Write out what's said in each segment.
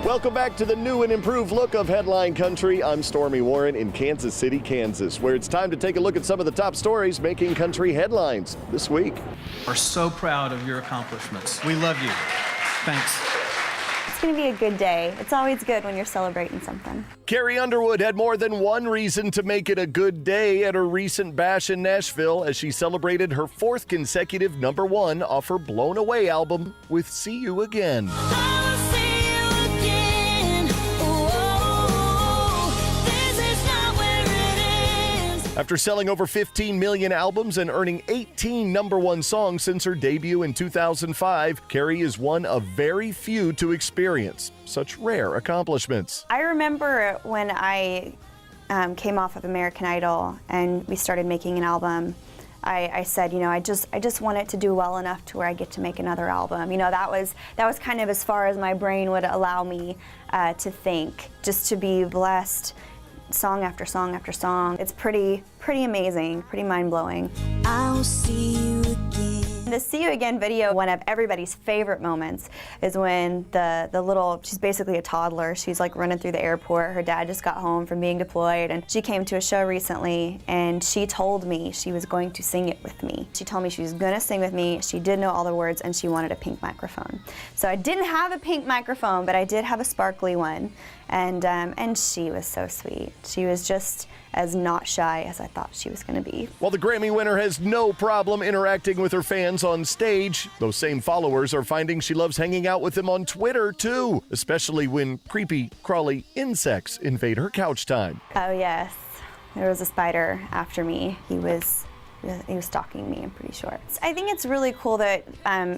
Welcome back to the new and improved look of Headline Country. I'm Stormy Warren in Kansas City, Kansas, where it's time to take a look at some of the top stories making country headlines this week. We're so proud of your accomplishments. We love you. Thanks. It's going to be a good day. It's always good when you're celebrating something. Carrie Underwood had more than one reason to make it a good day at her recent bash in Nashville as she celebrated her fourth consecutive #1 off her Blown Away album with See You Again. After selling over 15 million albums and earning 18 #1 songs since her debut in 2005, Carrie is one of very few to experience such rare accomplishments. I remember when I came off of American Idol and we started making an album, I said, I just want it to do well enough to where I get to make another album. That was kind of as far as my brain would allow me to think, just to be blessed song after song after song. It's pretty amazing, pretty mind-blowing. I'll see you again. The See You Again video, one of everybody's favorite moments, is when the little, she's basically a toddler, she's like running through the airport. Her dad just got home from being deployed, and she came to a show recently, and she told me she was going to sing it with me. She told me she was gonna sing with me, she did know all the words, and she wanted a pink microphone. So I didn't have a pink microphone, but I did have a sparkly one, and she was so sweet. She was just as not shy as I thought she was going to be. While the Grammy winner has no problem interacting with her fans on stage, those same followers are finding she loves hanging out with them on Twitter too, especially when creepy, crawly insects invade her couch time. Oh yes, there was a spider after me. He was stalking me, I'm pretty sure. I think it's really cool that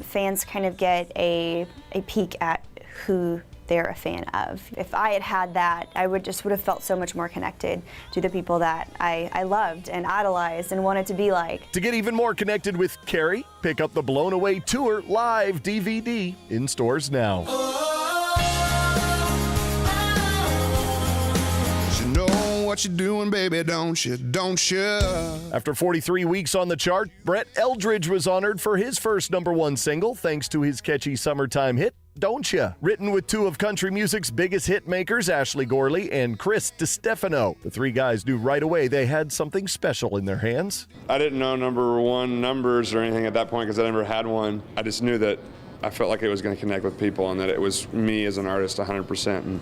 fans kind of get a peek at who they're a fan of. If I had that, I would have felt so much more connected to the people that I loved and idolized and wanted to be like. To get even more connected with Carrie, pick up the Blown Away Tour live DVD in stores now. You know what you're doing, baby, don't you? After 43 weeks on the chart, Brett Eldredge was honored for his first #1 single thanks to his catchy summertime hit, Don't Ya? Written with two of country music's biggest hit makers, Ashley Gorley and Chris DiStefano. The three guys knew right away they had something special in their hands. I didn't know #1 numbers or anything at that point because I never had one. I just knew that I felt like it was going to connect with people and that it was me as an artist 100%. And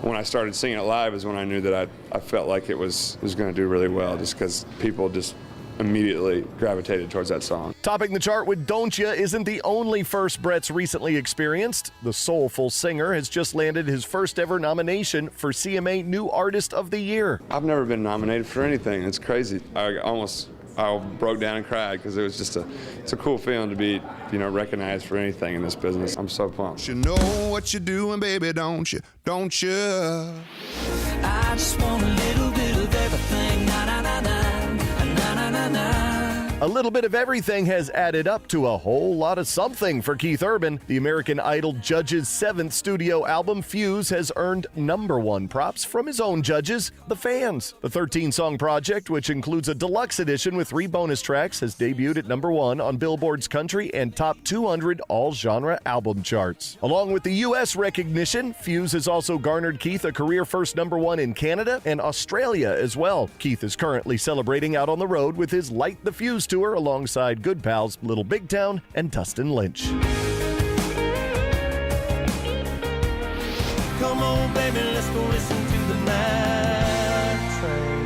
when I started singing it live is when I knew that I felt like it was going to do really well, just because people just immediately gravitated towards that song. Topping the chart with Don't Ya isn't the only first Brett's recently experienced. The soulful singer has just landed his first ever nomination for CMA New Artist of the Year. I've never been nominated for anything. It's crazy. I broke down and cried because it was just it's a cool feeling to be, recognized for anything in this business. I'm so pumped. You know what you're doing, baby, don't you? I just want a little bit of everything. Na na na na. A little bit of everything has added up to a whole lot of something for Keith Urban. The American Idol judge's 7th studio album, Fuse, has earned #1 props from his own judges, the fans. The 13-song project, which includes a deluxe edition with 3 bonus tracks, has debuted at #1 on Billboard's country and top 200 all-genre album charts. Along with the U.S. recognition, Fuse has also garnered Keith a career-first #1 in Canada and Australia as well. Keith is currently celebrating out on the road with his Light the Fuse tour alongside good pals Little Big Town and Dustin Lynch. Come on, baby, let's go listen to the Night Train.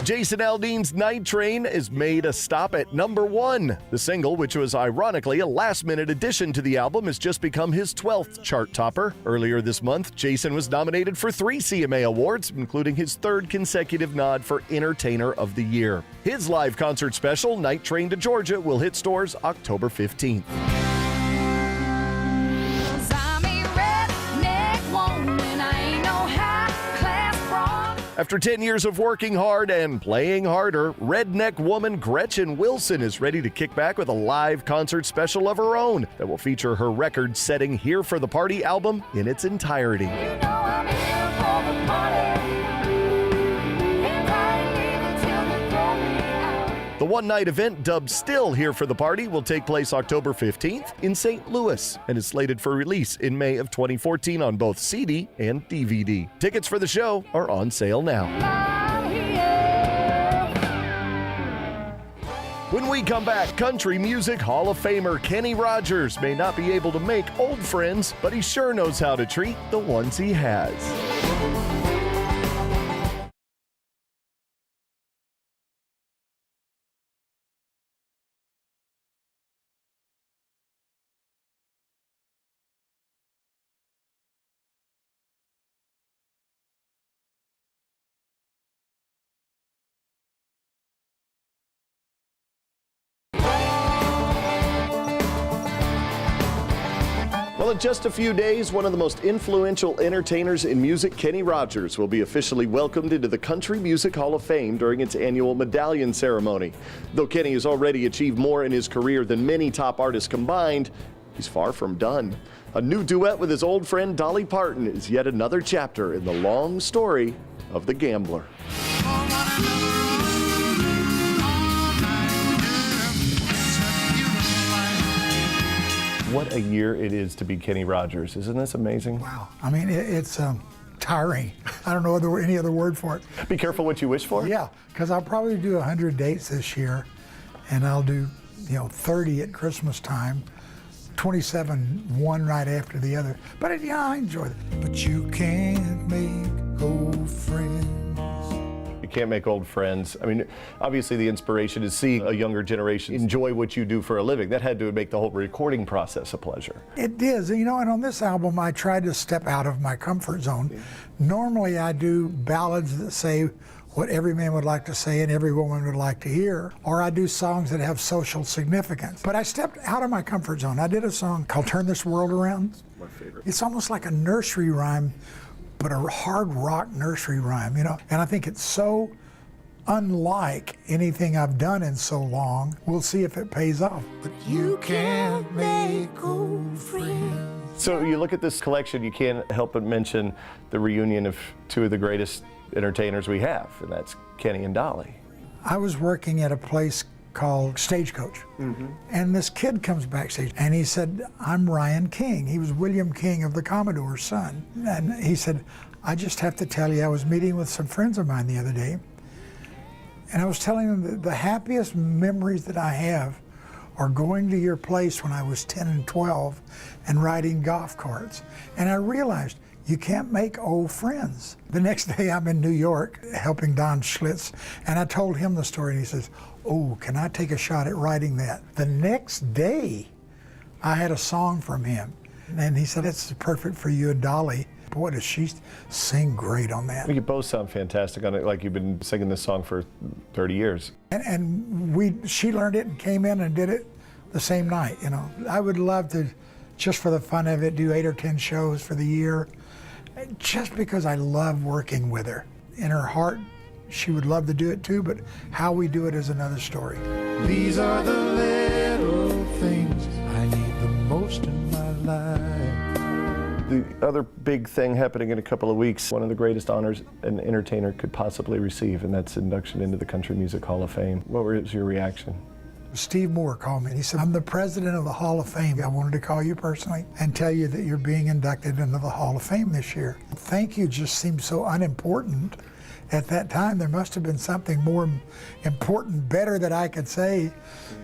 Jason Aldean's Night Train has made a stop at #1. The single, which was ironically a last-minute addition to the album, has just become his 12th chart topper. Earlier this month, Jason was nominated for 3 CMA awards, including his 3rd consecutive nod for Entertainer of the Year. His live concert special, Night Train to Georgia, will hit stores October 15th. After 10 years of working hard and playing harder, redneck woman Gretchen Wilson is ready to kick back with a live concert special of her own that will feature her record-setting Here for the Party album in its entirety. The one-night event dubbed Still Here for the Party will take place October 15th in St. Louis and is slated for release in May of 2014 on both CD and DVD. Tickets for the show are on sale now. When we come back, Country Music Hall of Famer Kenny Rogers may not be able to make old friends, but he sure knows how to treat the ones he has. Well, in just a few days, one of the most influential entertainers in music, Kenny Rogers, will be officially welcomed into the Country Music Hall of Fame during its annual medallion ceremony. Though Kenny has already achieved more in his career than many top artists combined, he's far from done. A new duet with his old friend Dolly Parton is yet another chapter in the long story of the gambler. What a year it is to be Kenny Rogers. Isn't this amazing? Wow. I mean, it's tiring. I don't know any other word for it. Be careful what you wish for? Yeah, because I'll probably do 100 dates this year, and I'll do 30 at Christmas time, 27 one right after the other. But I enjoy it. But you can't make old friends. You can't make old friends. I mean, obviously the inspiration is seeing a younger generation enjoy what you do for a living. That had to make the whole recording process a pleasure. It is, and on this album I tried to step out of my comfort zone. Yeah. Normally I do ballads that say what every man would like to say and every woman would like to hear, or I do songs that have social significance. But I stepped out of my comfort zone. I did a song called Turn This World Around. My favorite. It's almost like a nursery rhyme, but a hard rock nursery rhyme, And I think it's so unlike anything I've done in so long. We'll see if it pays off. But you can't make old friends. So you look at this collection, you can't help but mention the reunion of two of the greatest entertainers we have, and that's Kenny and Dolly. I was working at a place called Stagecoach, and this kid comes backstage, and he said, "I'm Ryan King." He was William King of the Commodore's son. And he said, "I just have to tell you, I was meeting with some friends of mine the other day, and I was telling them that the happiest memories that I have are going to your place when I was 10 and 12 and riding golf carts." And I realized you can't make old friends. The next day I'm in New York helping Don Schlitz, and I told him the story, and he says, "Oh, can I take a shot at writing that?" The next day I had a song from him, and he said, "It's perfect for you and Dolly." Boy, does she sing great on that. You both sound fantastic on it, like you've been singing this song for 30 years. And she learned it and came in and did it the same night, I would love to, just for the fun of it, do 8 or 10 shows for the year, just because I love working with her. In her heart, she would love to do it too, but how we do it is another story. These are the little things I need the most in my life. The other big thing happening in a couple of weeks, one of the greatest honors an entertainer could possibly receive, and that's induction into the Country Music Hall of Fame. What was your reaction? Steve Moore called me. He said, "I'm the president of the Hall of Fame. I wanted to call you personally and tell you that you're being inducted into the Hall of Fame this year." Thank you just seemed so unimportant. At that time, there must have been something more important, better that I could say.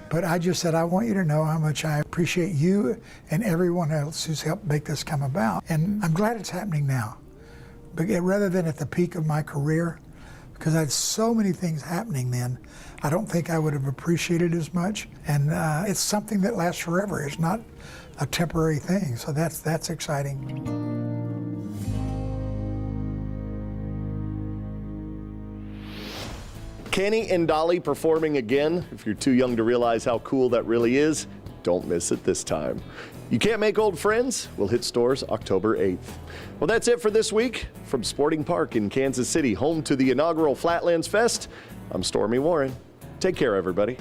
But I just said, "I want you to know how much I appreciate you and everyone else who's helped make this come about." And I'm glad it's happening now, but rather than at the peak of my career, because I had so many things happening then, I don't think I would have appreciated as much. And it's something that lasts forever. It's not a temporary thing, so that's exciting. Kenny and Dolly performing again. If you're too young to realize how cool that really is, don't miss it this time. You Can't Make Old Friends will hit stores October 8th. Well, that's it for this week. From Sporting Park in Kansas City, home to the inaugural Flatlands Fest, I'm Stormy Warren. Take care, everybody.